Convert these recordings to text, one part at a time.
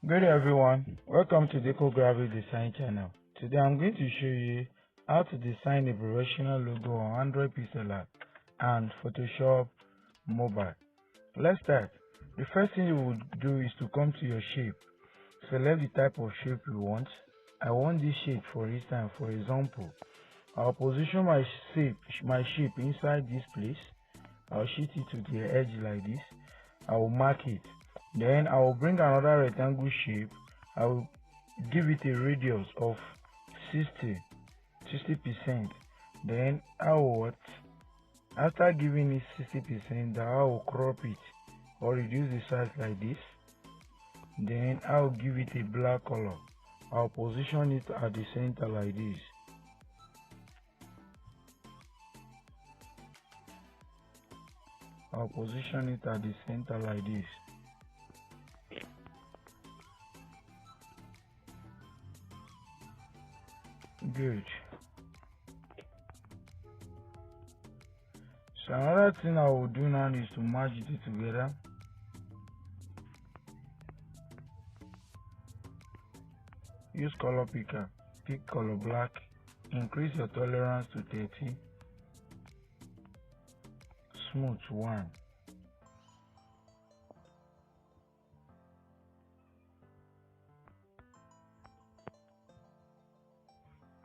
Good day everyone, welcome to Diko Graphic design channel. Today I'm going to show you how to design a professional logo on Android pixelLab and Photoshop mobile. Let's start. The first thing you would do is to come to your shape. Select the type of shape you want. I want this shape for instance. For example, I'll position my shape inside this place. I'll shift it to the edge like this. I will mark it. Then I will bring another rectangle shape. I will give it a radius of 60%. Then after giving it 60%, I will crop it or reduce the size like this. Then I will give it a black color. I'll position it at the center like this. I'll position it at the center like this. Good. So another thing I will do now is to merge it together. Use color picker, pick color black, increase your tolerance to 30, smooth 1.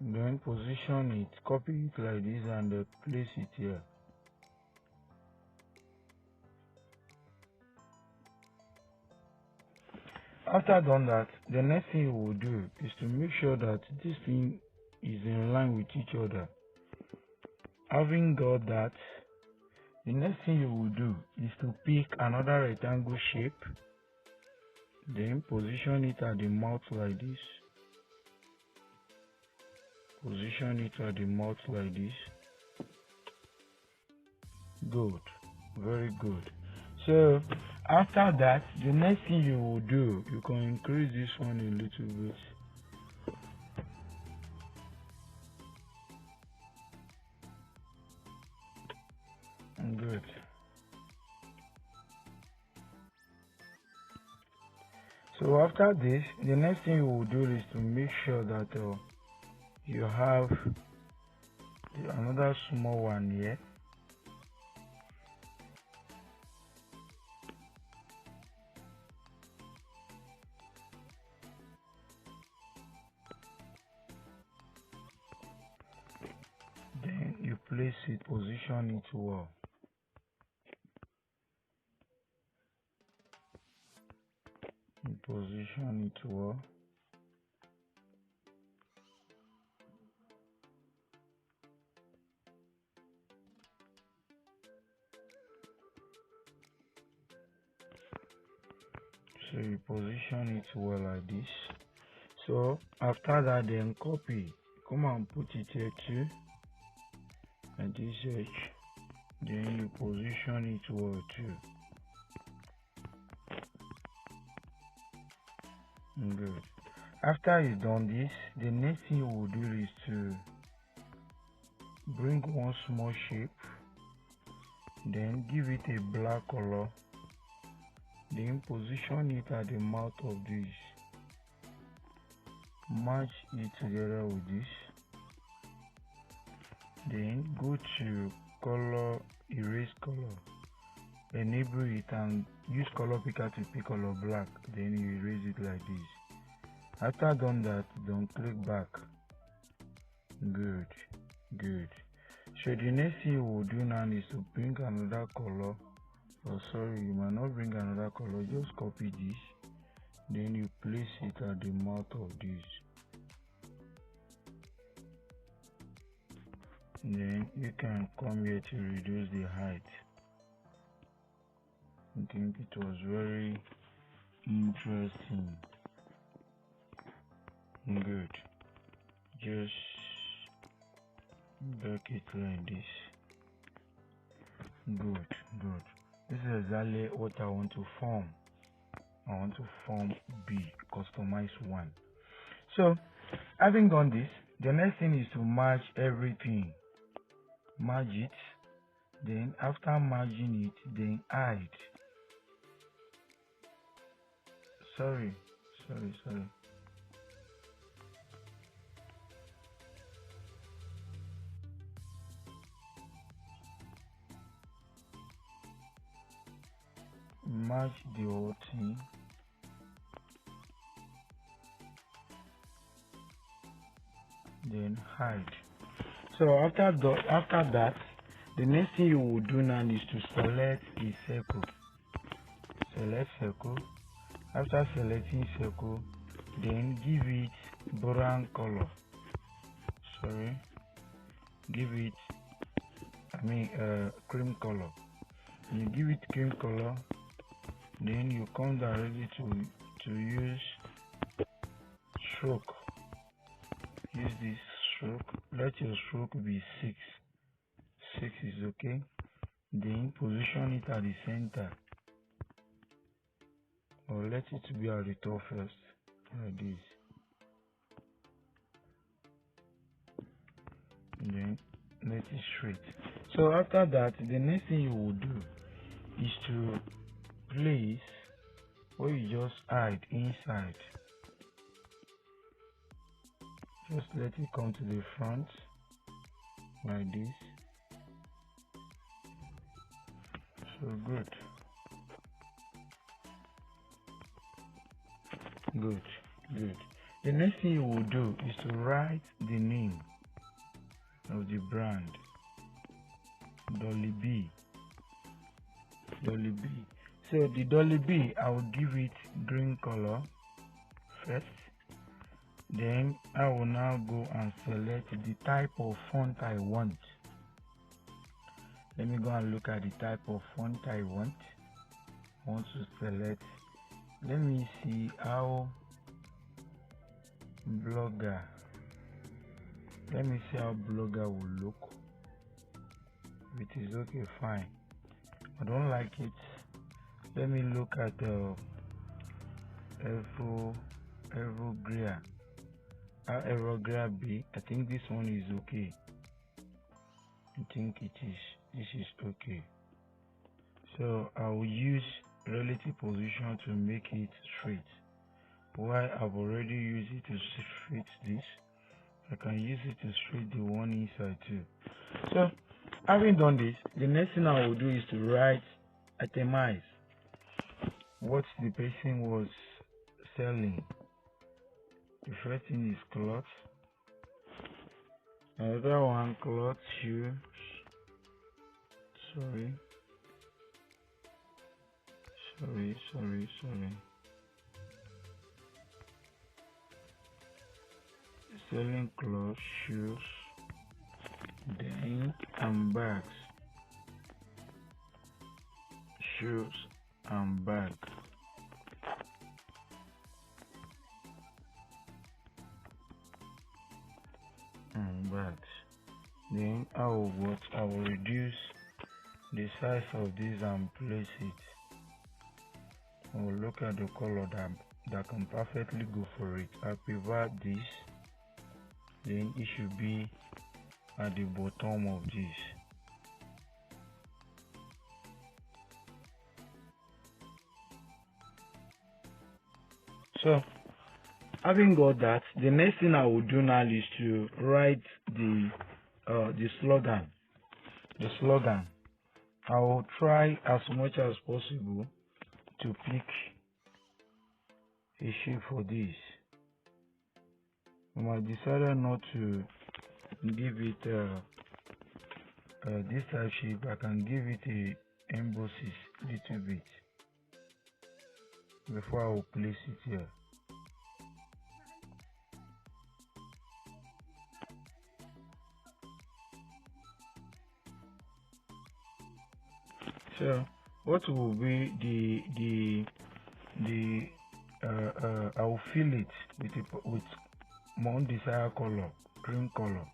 Then position it, copy it like this and place it here. After done that, the next thing you will do is to make sure that this thing is in line with each other. Having got that, the next thing you will do is to pick another rectangle shape, then position it at the mouth like this. Position it at the mouth like this. Good, very good. So after that, the next thing you will do, you can increase this one a little bit. Good. So after this, the next thing you will do is to make sure that you have another small one here. Then you place it, position it well. You position it well. So you position it well like this. So after that, then copy, come and put it here too, at this edge. Then you position it well too. Good. After you done this, the next thing you will do is to bring one small shape, then give it a black color, then position it at the mouth of this. Match it together with this. Then go to color, erase color, enable it and use color picker to pick color black. Then you erase it like this. After done that, don't click back. Good, good. So the next thing you will do now is to bring another color. Oh sorry, you might not bring another color, just copy this. Then you place it at the mouth of this. Then you can come here to reduce the height. I think it was very interesting. Good. Just back it like this. Good, good. This is exactly what I want to form. I want to form B, customize one. So having done this, the next thing is to merge everything. Merge it. Then after merging it, then hide. Sorry, sorry. Match the whole thing. Then hide. So after that, the next thing you will do now is to select a circle. Select circle. After selecting circle, then give it brown color. Give it cream color. You give it cream color, then you come directly to use stroke. Use this stroke. Let your stroke be 6. 6 is okay. Then position it at the center, or let it be at the top first, like this. Then let it straight. So after that, the next thing you will do is to place where you just hide inside. Just let it come to the front like this. So good. The next thing you will do is to write the name of the brand. Dolly B. So the Dolly B, I will give it green color first. Then I will now go and select the type of font I want. Let me go and look at the type of font I want. I want to select. Let me see how Blogger. Let me see how Blogger will look. If it is okay, fine. I don't like it. Let me look at Evergrea B. I think this one is okay. I think this is okay. So I will use relative position to make it straight. While I've already used it to straight this, I can use it to straight the one inside too. So having done this, the next thing I will do is to write itemize what the person was selling. The first thing is cloth. Another one, cloth, shoe. Sorry. Selling clothes, shoes, then and bags. Shoes and bag. And bags. Then I will reduce the size of this and place it. I will look at the color that can perfectly go for it. I prefer this. Then it should be at the bottom of this. So having got that, the next thing I will do now is to write the slogan. The slogan. I will try as much as possible to pick a shape for this. I decided not to give it this type shape. I can give it a embossing little bit before I will place it here. So what will be I will fill it with my desired color, green color.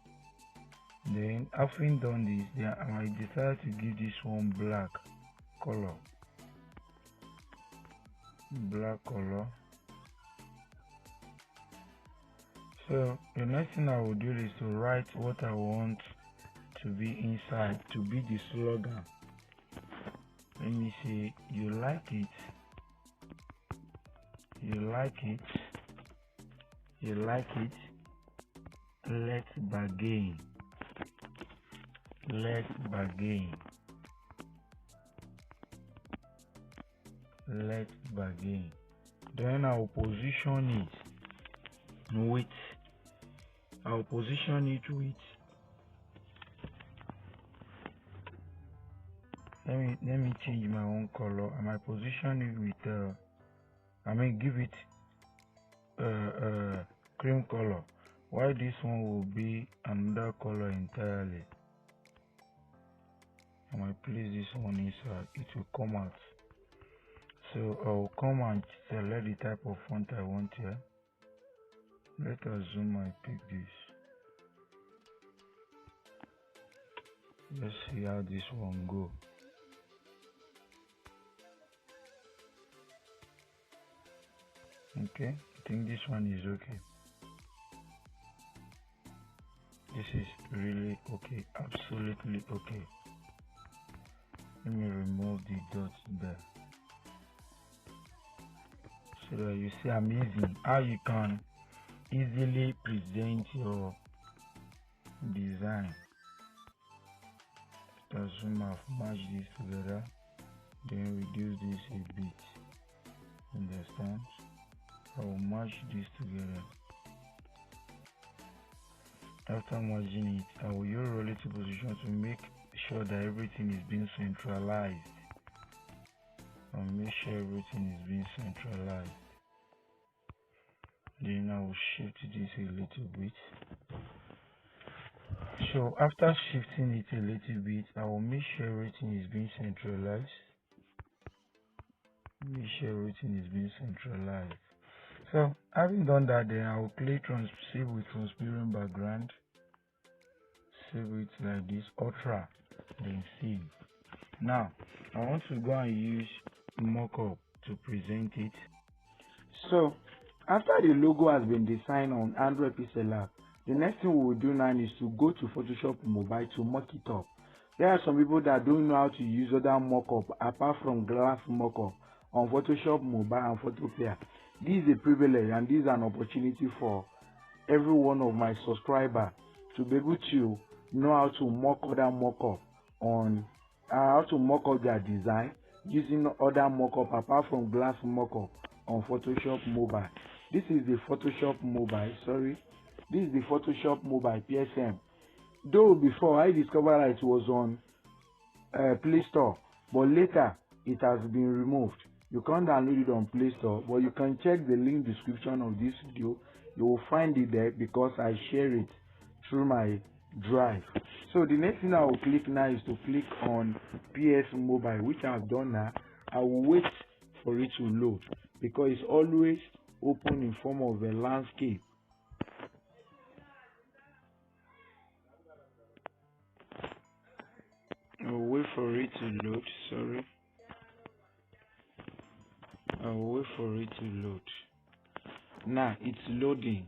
Then after done this, I decide to give this one black color. So the next thing I will do is to write what I want to be inside, to be the slogan. Let me say, you like it. you like it, let's begin. Let's begin. Let's begin. Then I'll position it with. I'll position it with. Let me change my own color. I might position it with. Give it cream color. Why this one will be another color entirely. I might place this one inside. It will come out. So I'll come and select the type of font I want here. Let us zoom and pick this. Let's see how this one go. Okay, I think this one is okay. This is really okay, absolutely okay. Let me remove the dots there, so that you see amazing how you can easily present your design. Let's zoom out, match this together, then reduce this a bit. Understand? I will match this together. After merging it, I will use relative position to make sure that everything is being centralized. I'll make sure everything is being centralized. Then I will shift this a little bit. So after shifting it a little bit, I will make sure everything is being centralized. Make sure everything is being centralized. So having done that, then I will click save with transparent background. Save it like this, ultra, then save. Now I want to go and use mockup to present it. So after the logo has been designed on Android pixelLab, the next thing we will do now is to go to Photoshop Mobile to mock it up. There are some people that don't know how to use other mockup apart from glass mockup on Photoshop Mobile and Photo Player. This is a privilege and this is an opportunity for every one of my subscribers to be able to know how to mock other mockup on how to mock up their design using other mockup apart from glass mockup on Photoshop Mobile. This is the Photoshop Mobile, this is the Photoshop Mobile PSM. Though before I discovered that it was on Play Store, but later it has been removed. You can't download it on Play Store, but you can check the link description of this video. You will find it there because I share it through my drive. So the next thing I will click now is to click on PS Mobile, which I have done now. I will wait for it to load because it's always open in form of a landscape. I'll wait for it to load, I'll wait for it to load. Now it's loading.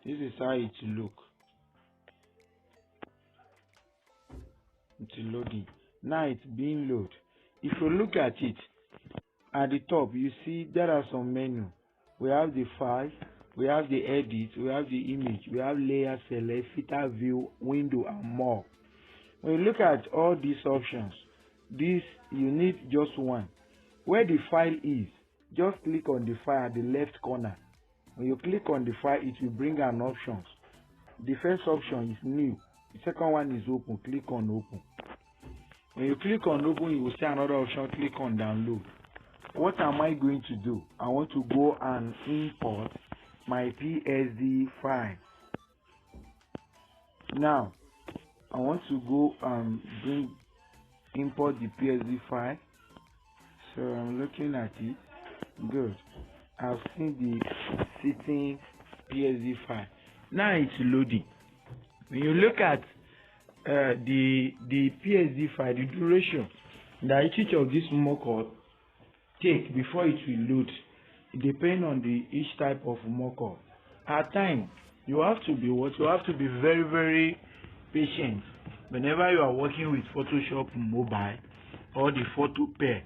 This is how it look. It's loading. Now it's being loaded. If you look at it, at the top you see there are some menu. We have the file, we have the edit, we have the image, we have layer, select, filter, view, window, and more. When you look at all these options, you need just one. Where the file is, just click on the file at the left corner. When you click on the file, it will bring an options. The first option is new. The second one is open. Click on open. When you click on open, you will see another option. Click on download. What am I going to do? I want to go and import my PSD file. Now, I want to go and import the PSD file. So I'm looking at it. Good. I've seen the sitting PSD file. Now it's loading. When you look at the PSD file, the duration that each of these mockup take before it will load, it depends on each type of mockup. At times, you have to be very, very patient whenever you are working with Photoshop Mobile or the photo pair,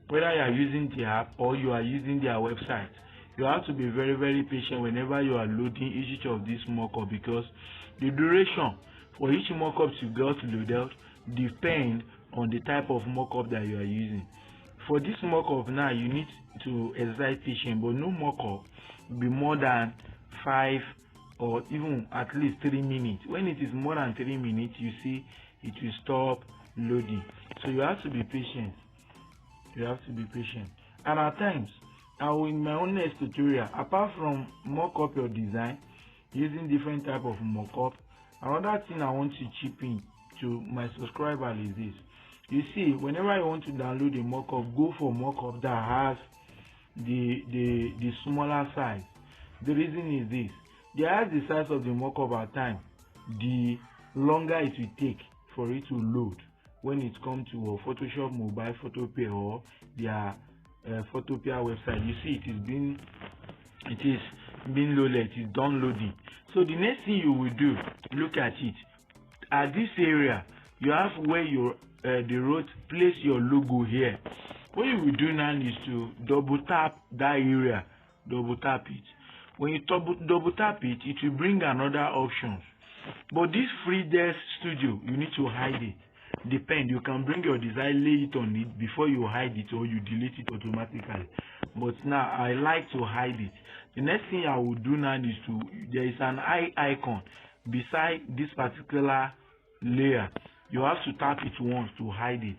whether you are using the app or you are using their website. You have to be very, very patient whenever you are loading each of these mockup, because the duration for each mockup to get loaded depend on the type of mockup that you are using. For this mockup now, you need to exercise patience, but no mockup be more than 5 or even at least 3 minutes. When it is more than 3 minutes, you see it will stop loading. So you have to be patient. You have to be patient. And at times, I will, in my own next tutorial, apart from mock-up your design using different type of mock-up, another thing I want to chip in to my subscriber is this. You see, whenever you want to download a mock-up, go for mock-up that has the smaller size. The reason is this: the higher the size of the mock-up at time, the longer it will take for it to load when it comes to a Photoshop mobile, Photopea, or their Photopea website. You see, it is being loaded, it is downloading. So the next thing you will do, look at it. At this area, you have where your the road, place your logo here. What you will do now is to double tap that area, double tap it. When you double tap it, it will bring another options. But this free desk studio, you need to hide it. Depend, you can bring your design, lay it on it before you hide it, or you delete it automatically. But now I like to hide it. The next thing I will do now is to, there is an eye icon beside this particular layer. You have to tap it once to hide it,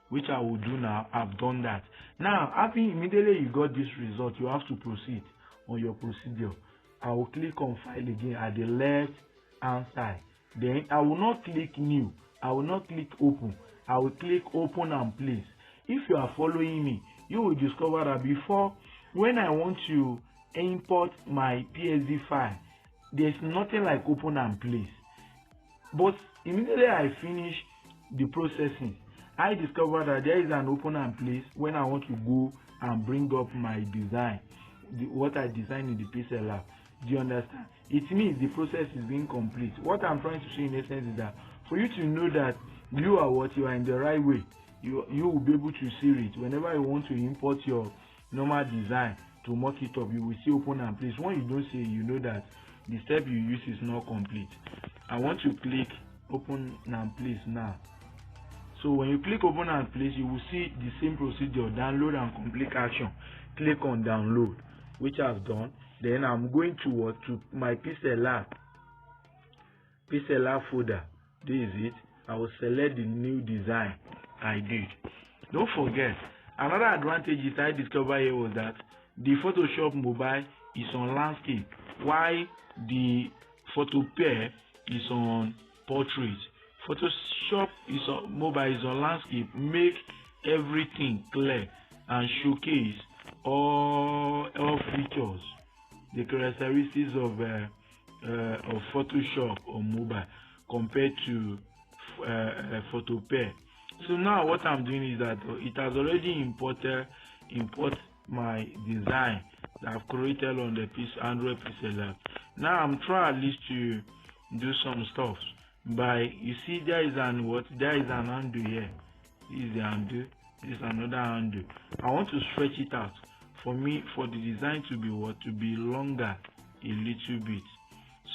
which I will do now. I've done that. Now, after immediately you got this result, you have to proceed on your procedure. I will click on file again at the left hand side. Then I will not click new. I will not click open. I will click open and place. If you are following me, you will discover that before, when I want to import my PSD file, there's nothing like open and place. But immediately I finish the processing, I discover that there is an open and place when I want to go and bring up my design, what I designed in the pixelLab. Do you understand? It means the process is being complete. What I'm trying to say in essence is that for you to know that you are in the right way, you will be able to see it. Whenever you want to import your normal design to mock it up, you will see open and place. When you don't see it, you know that the step you use is not complete. I want to click open and place now. So when you click open and place, you will see the same procedure, download and complete action. Click on download, which I've done. Then I'm going to my pixelLab folder. This is it. I will select the new design I did. Don't forget, another advantage is I discovered here was that the Photoshop mobile is on landscape, while the Photopea is on portrait. Photoshop is on mobile, is on landscape. Make everything clear and showcase all features, the characteristics of Photoshop on mobile compared to Photopea. So now what I'm doing is that it has already import my design that I've created on the Android pixelLab. Now I'm trying at least to do some stuff. You see, there is an undo here. This is the undo. This is another undo. I want to stretch it out for the design to be longer a little bit,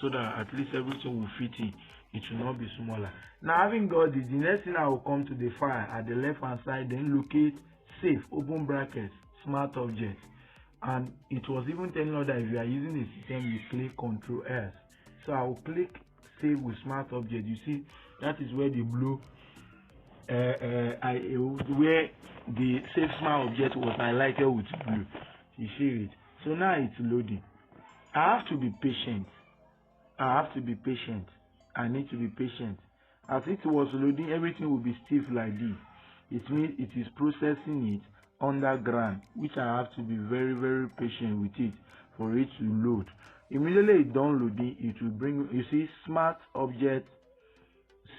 so that at least everything will fit in. It will not be smaller. Now, having got this, the next thing I will come to the file at the left hand side, then locate save, open brackets, smart object. And it was even telling us that if you are using a system, you click Ctrl S. So I will click save with smart object. You see, that is where the blue where the save smart object was highlighted with blue. You see it. So now it's loading. I have to be patient. I need to be patient. As it was loading, everything will be stiff like this. It means it is processing it underground, which I have to be very, very patient with it for it to load. Immediately it downloading, it will bring, you see, smart object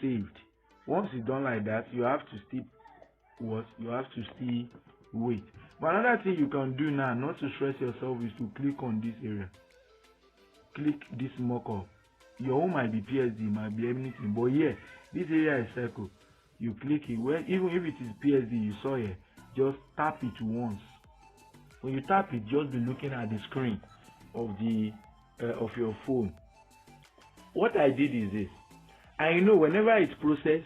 saved. Once it's done like that, you have to still wait. But another thing you can do now, not to stress yourself, is to click on this area. Click this mockup. Your own might be PSD, might be anything, but here, this area is circle. You click it. Well, even if it is PSD, you saw here, just tap it once. When you tap it, just be looking at the screen of of your phone. What I did is this. I know whenever it process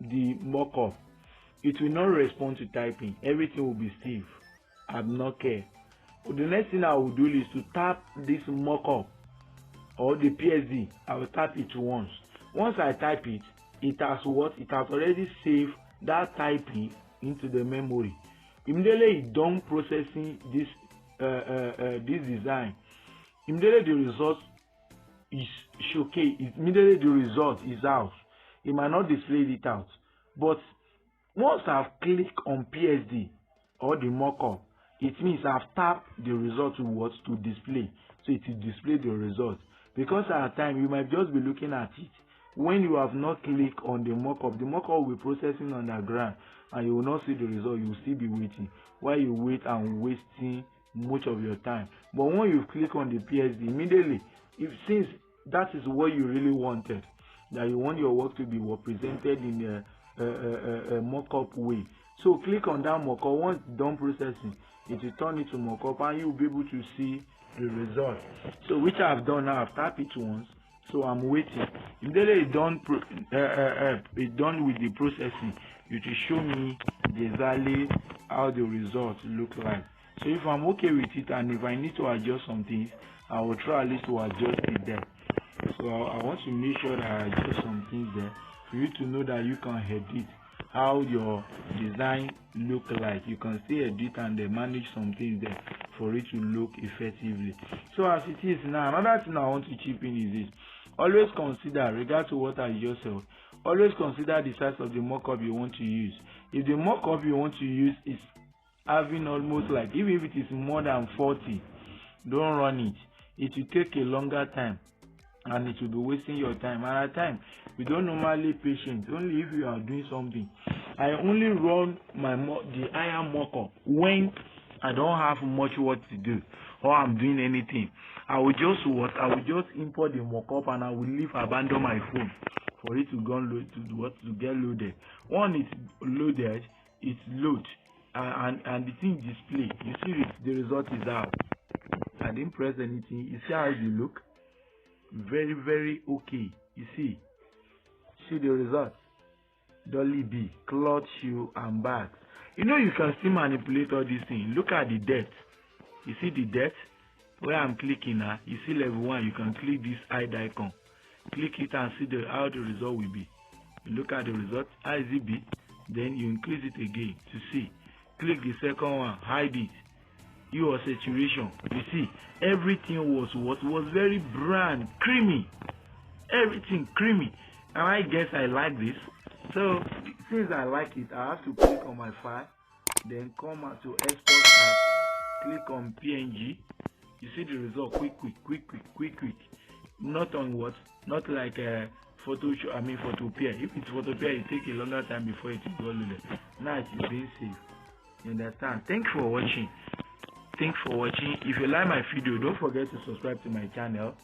the mockup, it will not respond to typing. Everything will be still. I do not care. The next thing I will do is to tap this mockup or the PSD. I will tap it once. Once I type it, it has what? It has already saved that typing into the memory. Immediately it done processing this design. Immediately the result is showcased. Immediately the result is out. It might not display it out, but once I've clicked on PSD or the mockup, it means I've tapped the result to what? To display. So it will display the result. Because at times you might just be looking at it. When you have not clicked on the mockup will be processing on the ground and you will not see the result. You will still be waiting. While you wait and wasting much of your time. But when you click on the PSD, immediately, since that is what you really wanted, that you want your work to be presented in a mockup way. So click on that mockup. Once done processing, it will turn it to mockup and you will be able to see the result. So which I have done now. I've tapped it once. So I'm waiting. Immediately it's done with the processing. It will show me exactly how the results look like. So if I'm okay with it and if I need to adjust some things, I will try at least to adjust it there. So I want to make sure that I adjust some things there for you to know that you can edit how your design look like. You can still edit and manage some things there for it to look effectively. So as it is now, another thing I want to chip in is this. Always consider, regard to what I just said, always consider the size of the mockup you want to use. If the mockup you want to use is having almost like, even if it is more than 40, don't run it. It will take a longer time and it will be wasting your time. And at times, we don't normally patient, only if you are doing something. I only run the higher mockup when I don't have much work to do or I'm doing anything. I will just import the mockup and I will abandon my phone for it to go load to get loaded. When it's loaded, it's load and the thing display. You see the result is out. I didn't press anything. You see how it look? Very, very okay. You see the result. Dolly B, cloth, shoe and bags. You know you can still manipulate all these things. Look at the depth. You see the depth? Where I'm clicking now, you see level 1, you can click this eye icon. Click it and see how the result will be. You look at the result, how is it be? Then you increase it again to see. Click the second one, hide it. Your saturation. You see, everything was very brand, creamy. Everything creamy. And I guess I like this. So since I like it, I have to click on my file, then come out to export as, click on PNG. You see the result quick. Not on what? Not like a Photopia. If it's Photopia, it takes a longer time before it is loaded. Now it is being saved. You understand? Thanks for watching. If you like my video, don't forget to subscribe to my channel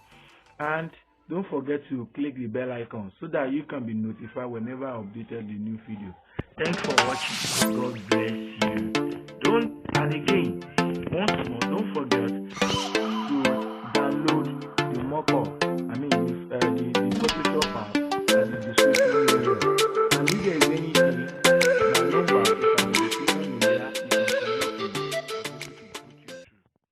and don't forget to click the bell icon so that you can be notified whenever I updated the new video. Thanks for watching. God bless you. And again, once more,